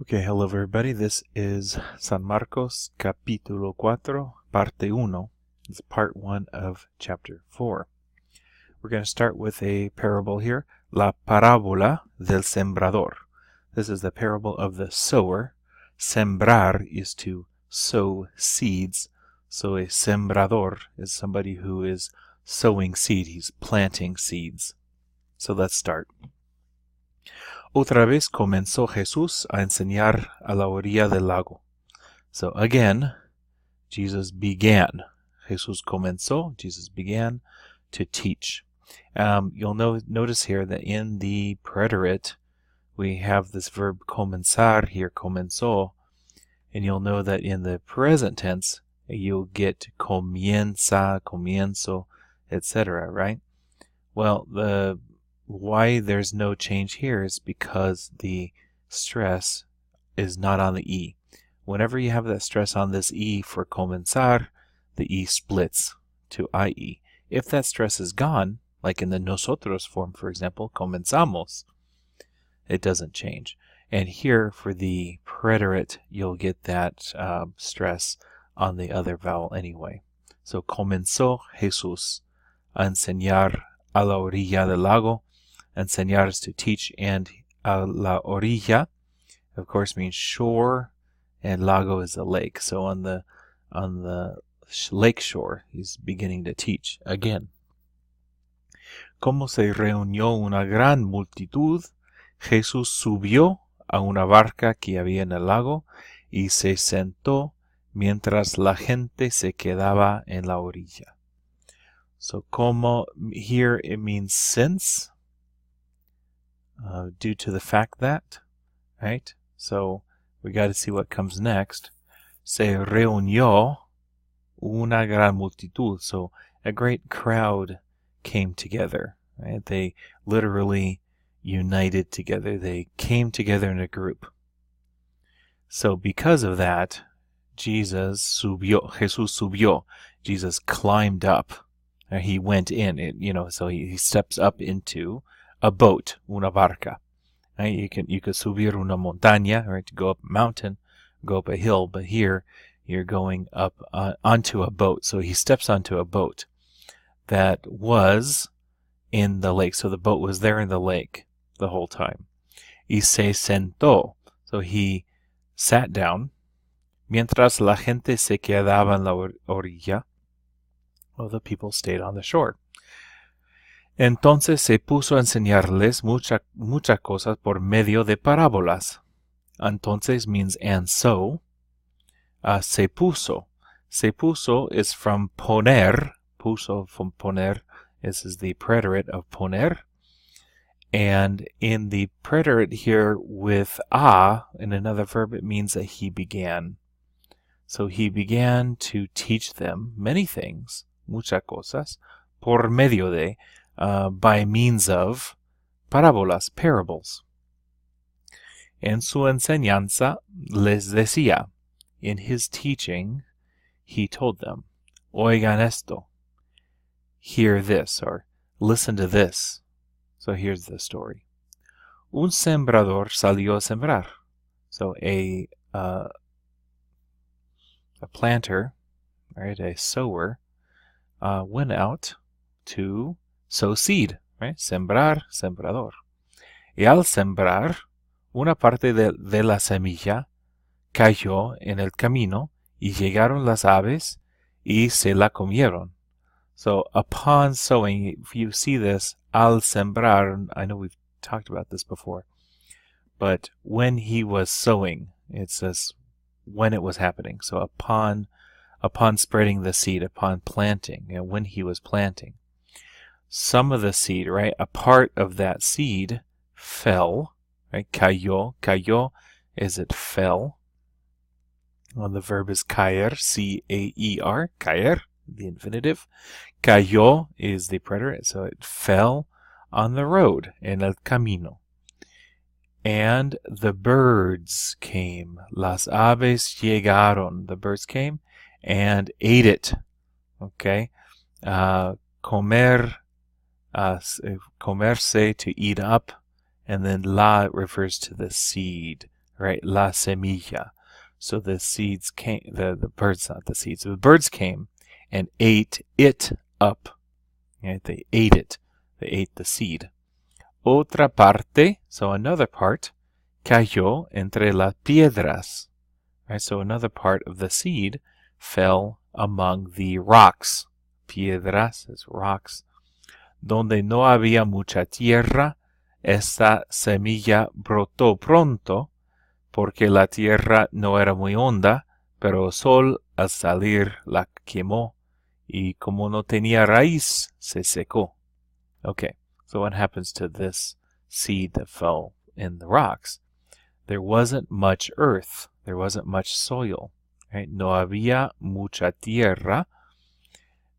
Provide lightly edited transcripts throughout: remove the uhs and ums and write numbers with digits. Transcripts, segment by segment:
Okay, hello everybody. This is San Marcos Capítulo 4, Parte 1. It's part 1 of chapter 4. We're going to start with a parable here, La Parábola del Sembrador. This is the parable of the sower. Sembrar is to sow seeds. So a sembrador is somebody who is sowing seed. He's planting seeds. So let's start. Otra vez comenzó Jesús a enseñar a la orilla del lago. So again, Jesus began. Jesús comenzó, Jesus began to teach. You'll notice here that in the preterite, we have this verb comenzar here, comenzó, and you'll know that in the present tense, you'll get comienza, comienzo, etc., right? Well, why there's no change here is because the stress is not on the E. Whenever you have that stress on this E for comenzar, the E splits to IE. If that stress is gone, like in the nosotros form, for example, comenzamos, it doesn't change. And here for the preterite, you'll get that stress on the other vowel anyway. So comenzó Jesús a enseñar a la orilla del lago. Enseñar is to teach, and a la orilla, of course, means shore, and lago is a lake. So on the lake shore, he's beginning to teach again. Como se reunió una gran multitud, Jesús subió a una barca que había en el lago y se sentó mientras la gente se quedaba en la orilla. So como here it means since. Due to the fact that, right? So we got to see what comes next. Se reunió una gran multitud. So a great crowd came together, right? They literally united together. They came together in a group. So because of that, Jesús subió. Jesus climbed up. He went in, so he steps up into a boat, una barca. Right? You could subir una montaña, right? To go up a mountain, go up a hill, but here you're going up onto a boat. So he steps onto a boat that was in the lake. So the boat was there in the lake the whole time. Y se sentó. So he sat down. Mientras la gente se quedaba en la orilla. Well, the people stayed on the shore. Entonces se puso a enseñarles muchas cosas por medio de parábolas. Entonces means and so. Se puso. Se puso is from poner. Puso from poner. This is the preterite of poner. And in the preterite here with in another verb, it means that he began. So he began to teach them many things, muchas cosas, por medio de, by means of parábolas, parables. En su enseñanza les decía, in his teaching, he told them, oigan esto, hear this, or listen to this. So here's the story. Un sembrador salió a sembrar. So a planter, right, a sower, went out to sow seed, right? Sembrar, sembrador. Y al sembrar, una parte de la semilla cayó en el camino y llegaron las aves y se la comieron. So upon sowing, if you see this, al sembrar, I know we've talked about this before, but when he was sowing, it says when it was happening. So upon spreading the seed, upon planting, when he was planting, some of the seed, right, a part of that seed fell, right, cayó. Cayó is it fell. Well, the verb is caer, C-A-E-R, caer, the infinitive. Cayó is the preterite, so it fell on the road, en el camino. And the birds came. Las aves llegaron. The birds came and ate it. Okay? Comer, comerse, to eat up. And then la refers to the seed. right? La semilla. So the seeds came, the birds, not the seeds, the birds came and ate it up. Right? They ate it. They ate the seed. Otra parte, so another part, cayó entre las piedras. Right? So another part of the seed fell among the rocks. Piedras is rocks. Donde no había mucha tierra, esta semilla brotó pronto, porque la tierra no era muy honda, pero el sol al salir la quemó, y como no tenía raíz, se secó. Okay, so what happens to this seed that fell in the rocks? There wasn't much earth. There wasn't much soil. Right? No había mucha tierra.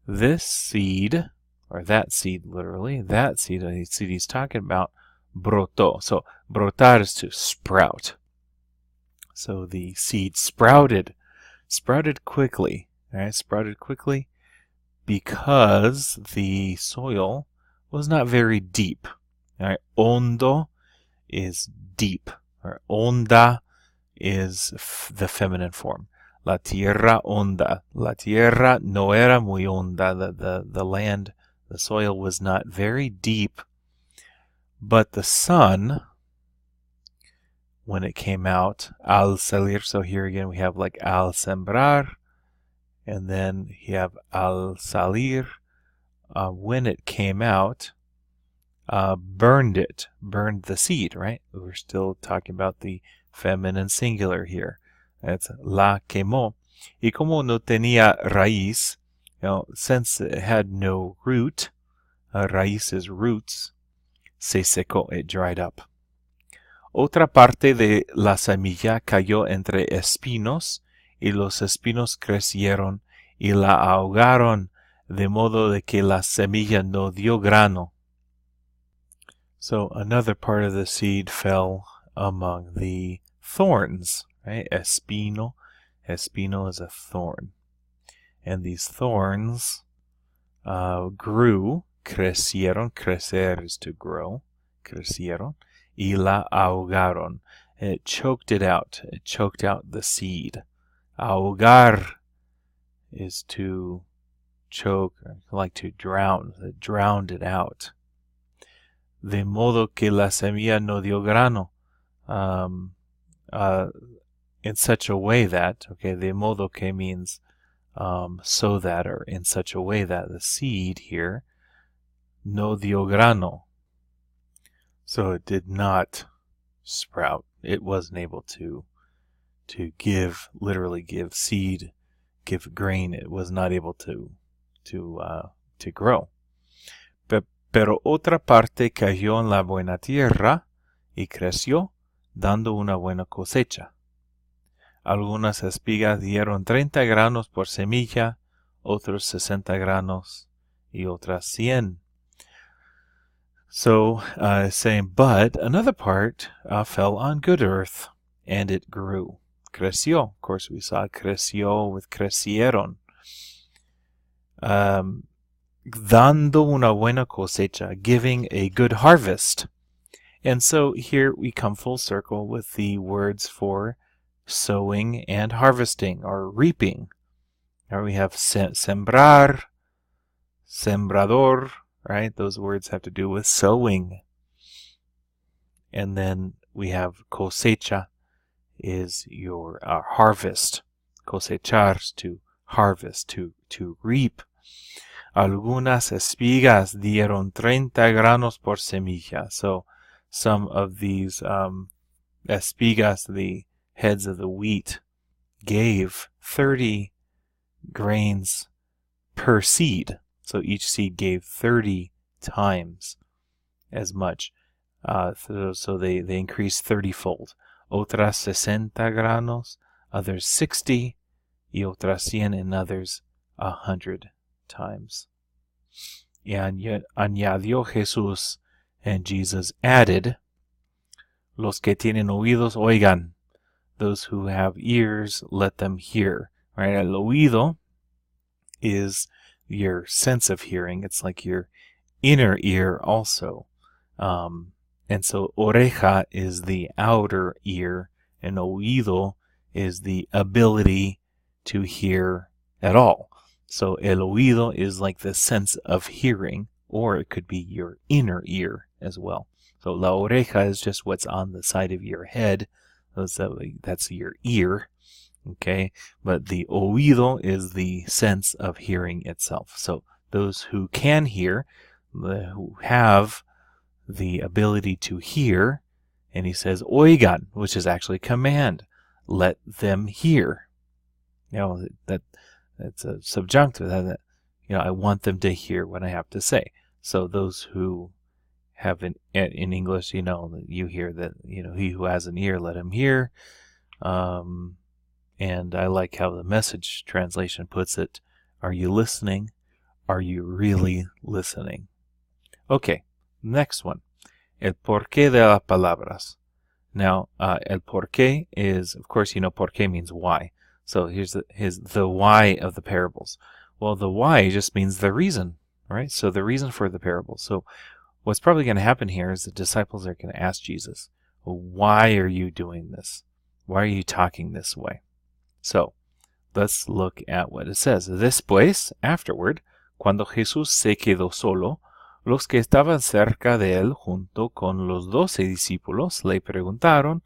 This seed, or that seed literally, that seed he's talking about, brotó. So brotar is to sprout. So the seed sprouted quickly. Right? Sprouted quickly because the soil was not very deep. Right? Hondo is deep. Or honda is the feminine form. La tierra honda. La tierra no era muy honda. The land, the soil was not very deep. But the sun, when it came out, al salir, so here again we have like al sembrar, and then you have al salir. When it came out, burned the seed, right? We're still talking about the feminine singular here. That's la quemó. Y como no tenía raíz, since it had no root, raíz is roots, se secó, it dried up. Otra parte de la semilla cayó entre espinos, y los espinos crecieron y la ahogaron, de modo de que la semilla no dio grano. So another part of the seed fell among the thorns, right? Espino is a thorn. And these thorns grew, crecieron, crecer is to grow, crecieron, y la ahogaron. And it choked it out the seed. Ahogar is to choke, like to drown, it drowned it out. De modo que la semilla no dio grano. In such a way that, okay, de modo que means so that, or in such a way that the seed here, no dio grano. So it did not sprout. It wasn't able to give, literally give seed, give grain. It was not able to grow. Pero otra parte cayó en la buena tierra y creció, dando una buena cosecha. Algunas espigas dieron 30 granos por semilla, otros 60 granos, y otras 100. So, saying, but another part fell on good earth, and it grew. Creció. Of course, we saw creció with crecieron. Dando una buena cosecha, giving a good harvest. And so here we come full circle with the words for sowing and harvesting, or reaping. Or we have sembrar, sembrador, right? Those words have to do with sowing. And then we have cosecha is your harvest. Cosechar, to harvest, to reap. Algunas espigas dieron 30 granos por semilla. So some of these espigas, the heads of the wheat, gave 30 grains per seed. So each seed gave 30 times as much. So they increased 30-fold. Otras 60 granos, others 60, y otras 100, and others 100 times. Y añadió Jesús, and Jesus added, los que tienen oídos oigan, those who have ears let them hear. Right? El oído is your sense of hearing. It's like your inner ear also. And so oreja is the outer ear, and oído is the ability to hear at all. So el oído is like the sense of hearing, or it could be your inner ear as well. So la oreja is just what's on the side of your head. That's your ear. Okay, but the oído is the sense of hearing itself. So those who can hear, who have the ability to hear, and he says oigan, which is actually command. Let them hear. That's a subjunctive. I want them to hear what I have to say. So those who have in English, you hear that, he who has an ear, let him hear. And I like how the Message translation puts it. Are you listening? Are you really listening? Okay, next one. El porqué de las palabras. Now, el porqué is, of course, porqué means why. So here's the why of the parables. Well, the why just means the reason, right? So the reason for the parable. So what's probably going to happen here is the disciples are going to ask Jesus, well, why are you doing this? Why are you talking this way? So let's look at what it says. Después, afterward, cuando Jesús se quedó solo, los que estaban cerca de él, junto con los 12 discípulos, le preguntaron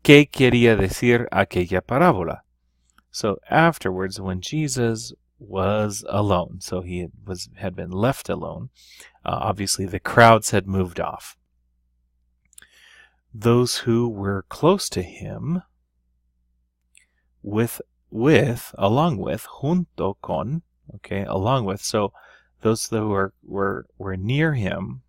qué quería decir aquella parábola. So afterwards, when Jesus was alone, so he had been left alone, obviously the crowds had moved off. Those who were close to him, along with, junto con, okay, along with, so those who were near him,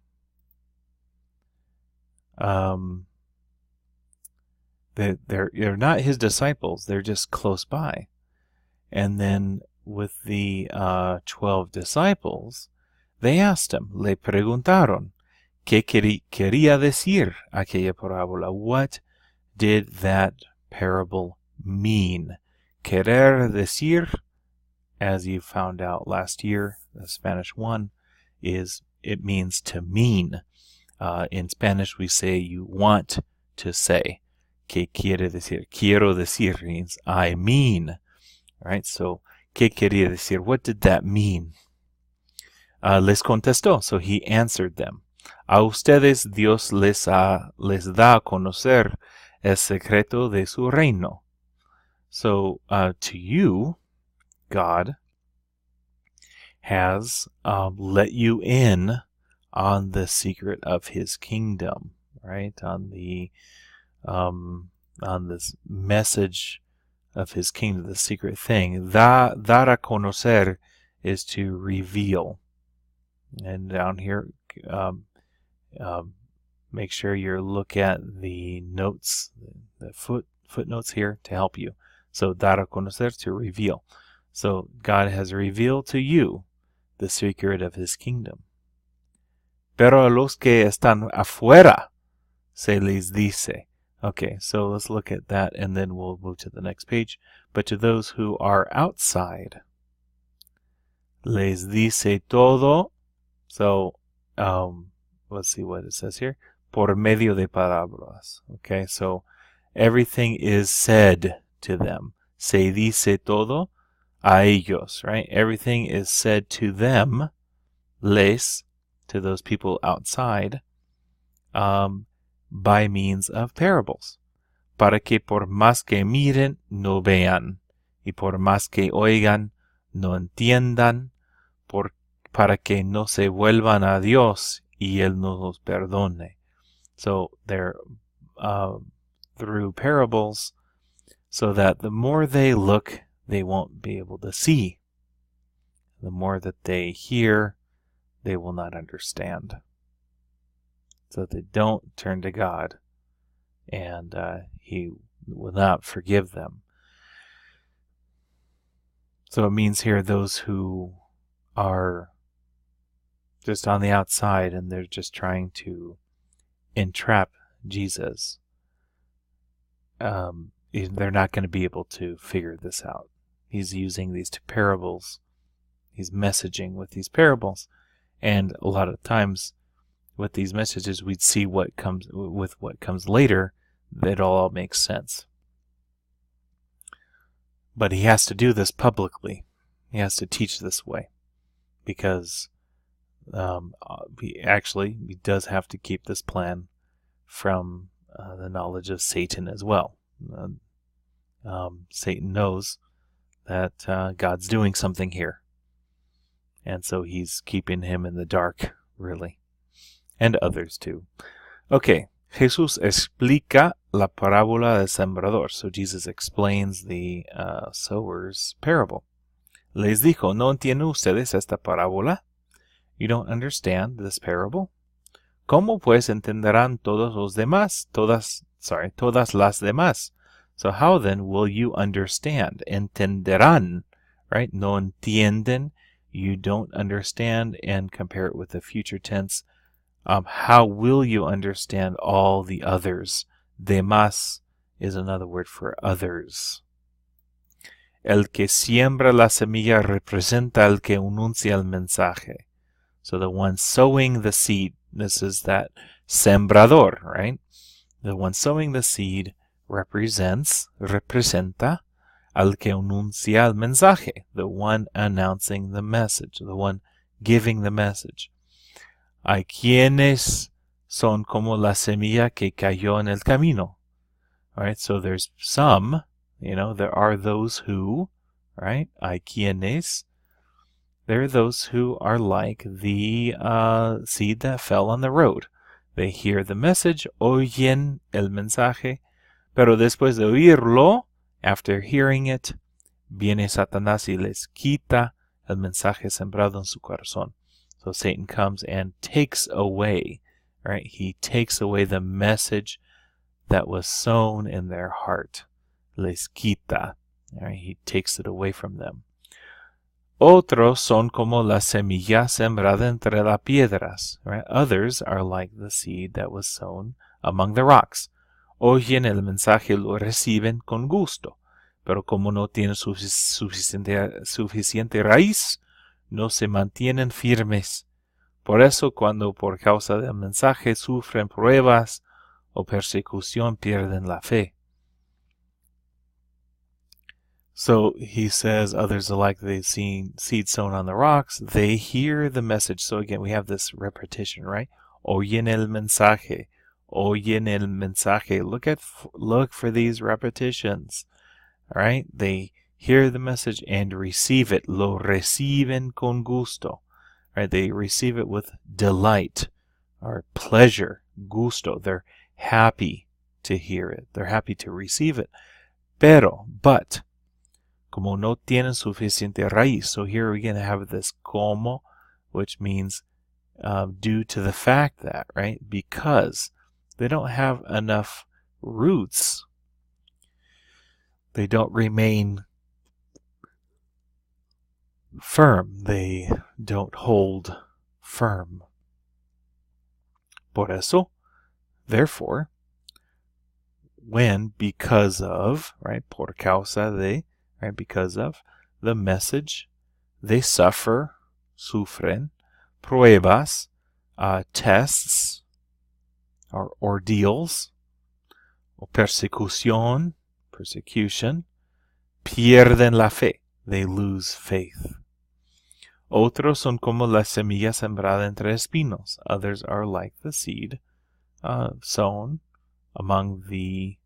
they're not his disciples, they're just close by. And then with the 12 disciples, they asked him, le preguntaron, ¿qué quería decir aquella parábola? What did that parable mean? Querer decir, as you found out last year, the Spanish one, it means to mean. In Spanish we say you want to say. ¿Qué quiere decir? Quiero decir means I mean. Right? So, ¿qué quería decir? What did that mean? Les contestó, so he answered them. A ustedes Dios les da a conocer el secreto de su reino. So, to you, God has let you in on the secret of his kingdom, right? On this message of his kingdom, the secret thing. Dar a conocer is to reveal. And down here, make sure you look at the notes, the footnotes here to help you. So, dar a conocer, to reveal. So, God has revealed to you the secret of his kingdom. Pero a los que están afuera se les dice. Okay, so let's look at that and then we'll move to the next page. But to those who are outside, les dice todo. So, let's see what it says here. Por medio de palabras. Okay, so everything is said to them. Se dice todo a ellos, right? Everything is said to them, les, to those people outside, by means of parables. Para que por más que miren, no vean. Y por más que oigan, no entiendan. Para que no se vuelvan a Dios y Él no los perdone. So they're through parables, so that the more they look, they won't be able to see. The more that they hear, they will not understand. So they don't turn to God, and he will not forgive them. So it means here those who are just on the outside and they're just trying to entrap Jesus, they're not going to be able to figure this out. He's using these parables. He's messaging with these parables. And a lot of times with these messages, we'd see what comes later, that all makes sense. But he has to do this publicly. He has to teach this way because he does have to keep this plan from the knowledge of Satan as well. Satan knows that God's doing something here. And so he's keeping him in the dark, really. And others too. Okay, Jesús explica la parábola del sembrador. So Jesus explains the sower's parable. Les dijo, ¿no entienden ustedes esta parábola? You don't understand this parable? ¿Cómo pues entenderán todos los demás? Todas las demás. So how then will you understand? Entenderán, right? No entienden. You don't understand, and compare it with the future tense. How will you understand all the others? Demás is another word for others. El que siembra la semilla representa al que anuncia el mensaje. So the one sowing the seed, this is that sembrador, right? The one sowing the seed representa al que anuncia el mensaje, the one announcing the message, the one giving the message. Hay quienes son como la semilla que cayó en el camino. All right, so there's some, there are those who, right? Hay quienes. There are those who are like the seed that fell on the road. They hear the message, oyen el mensaje, pero después de oírlo, after hearing it, viene Satanás y les quita el mensaje sembrado en su corazón. So Satan comes and takes away, right? He takes away the message that was sown in their heart. Les quita. Right? He takes it away from them. Otros son como la semilla sembrada entre las piedras. Right? Others are like the seed that was sown among the rocks. Oyen el mensaje, lo reciben con gusto, pero como no tienen suficiente raíz, no se mantienen firmes. Por eso, cuando por causa del mensaje sufren pruebas o persecución, pierden la fe. So he says others are like the seed sown on the rocks. They hear the message. So again, we have this repetition, right? Oyen el mensaje. Oyen el mensaje. Look for these repetitions. All right? They hear the message and receive it. Lo reciben con gusto. Right? They receive it with delight or pleasure. Gusto. They're happy to hear it. They're happy to receive it. But, como no tienen suficiente raíz. So here we're going to have this como, which means due to the fact that, right? Because they don't have enough roots. They don't remain firm. They don't hold firm. Por eso, therefore, because of, right? Por causa de, right? Because of the message, they sufren, pruebas, tests, or ordeals, o persecution, pierden la fe, they lose faith. Otros son como la semilla sembrada entre espinos. Others are like the seed sown among the